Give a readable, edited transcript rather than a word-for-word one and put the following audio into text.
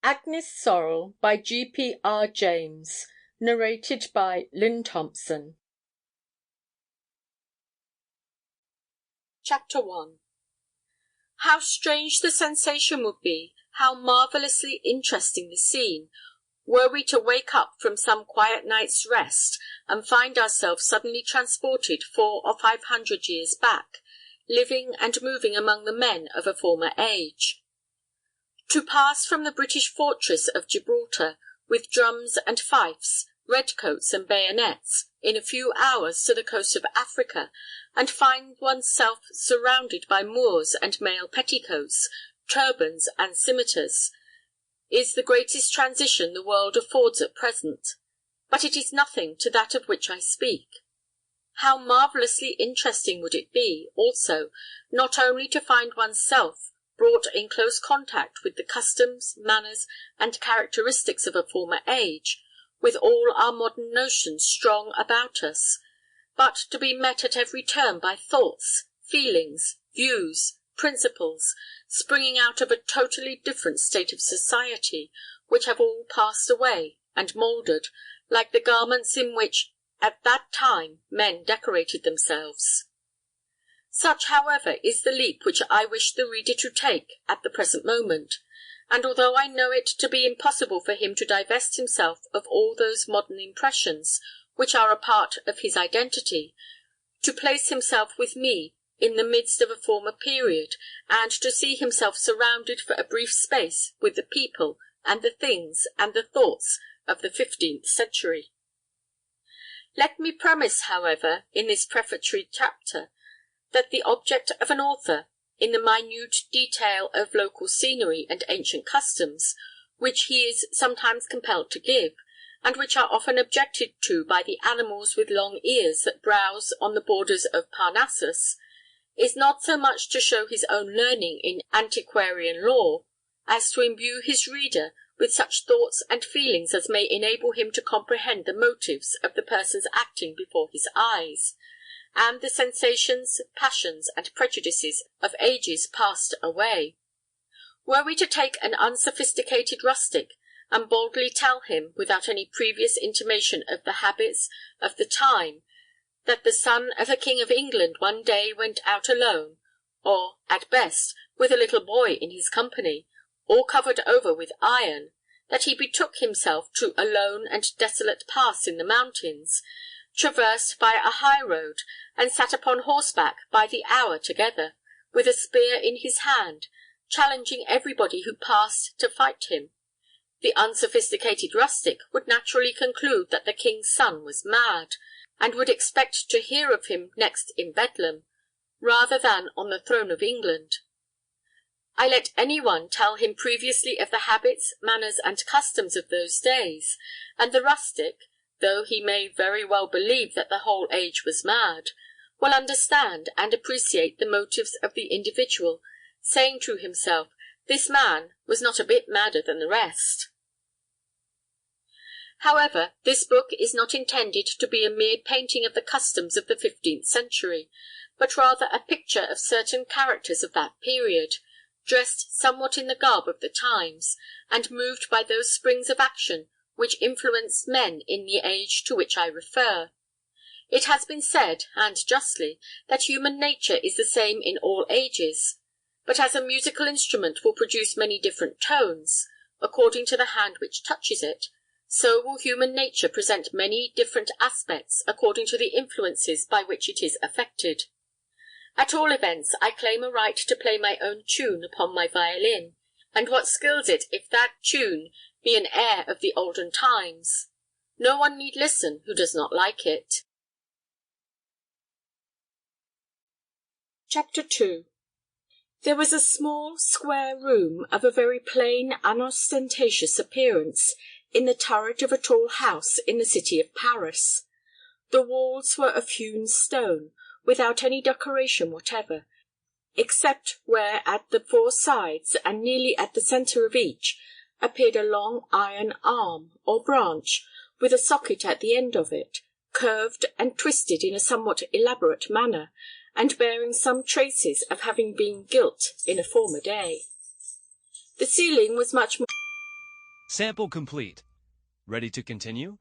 Agnes Sorel by G.P.R. James. Narrated by Lynne Thompson. Chapter 1. How strange the sensation would be, how marvellously interesting the scene, were we to wake up from some quiet night's rest and find ourselves suddenly transported 400 or 500 years back, living and moving among the men of a former age. To pass from the British fortress of Gibraltar, with drums and fifes, redcoats and bayonets, in a few hours to the coast of Africa, and find oneself surrounded by Moors and male petticoats, turbans and scimitars, is the greatest transition the world affords at present. But it is nothing to that of which I speak. How marvellously interesting would it be, also, not only to find oneself brought in close contact with the customs, manners, and characteristics of a former age, with all our modern notions strong about us, but to be met at every turn by thoughts, feelings, views, principles, springing out of a totally different state of society, which have all passed away and mouldered, like the garments in which at that time men decorated themselves. Such, however, is the leap which I wish the reader to take at the present moment, and although I know it to be impossible for him to divest himself of all those modern impressions which are a part of his identity, to place himself with me in the midst of a former period, and to see himself surrounded for a brief space with the people and the things and the thoughts of the 15th century. Let me premise, however, in this prefatory chapter, that the object of an author, in the minute detail of local scenery and ancient customs, which he is sometimes compelled to give, and which are often objected to by the animals with long ears that browse on the borders of Parnassus, is not so much to show his own learning in antiquarian lore, as to imbue his reader with such thoughts and feelings as may enable him to comprehend the motives of the persons acting before his eyes, and the sensations, passions, and prejudices of ages passed away. Were we to take an unsophisticated rustic, and boldly tell him, without any previous intimation of the habits of the time, that the son of a king of England one day went out alone, or, at best, with a little boy in his company, all covered over with iron, that he betook himself to a lone and desolate pass in the mountains, traversed by a high road, and sat upon horseback by the hour together, with a spear in his hand, challenging everybody who passed to fight him, the unsophisticated rustic would naturally conclude that the king's son was mad, and would expect to hear of him next in Bedlam, rather than on the throne of England. I let any one tell him previously of the habits, manners, and customs of those days, and the rustic, though he may very well believe that the whole age was mad, will understand and appreciate the motives of the individual, saying to himself, this man was not a bit madder than the rest. However, this book is not intended to be a mere painting of the customs of the 15th century, but rather a picture of certain characters of that period, dressed somewhat in the garb of the times, and moved by those springs of action which influenced men in the age to which I refer. It has been said, and justly, that human nature is the same in all ages, but as a musical instrument will produce many different tones, according to the hand which touches it, so will human nature present many different aspects according to the influences by which it is affected. At all events, I claim a right to play my own tune upon my violin, and what skills it if that tune be an air of the olden times? No one need listen who does not like it. Chapter 2. There was a small, square room of a very plain, unostentatious appearance in the turret of a tall house in the city of Paris. The walls were of hewn stone, without any decoration whatever, except where at the four sides, and nearly at the centre of each, appeared a long iron arm, or branch, with a socket at the end of it, curved and twisted in a somewhat elaborate manner, and bearing some traces of having been gilt in a former day. The ceiling was much more Sample complete. Ready to continue?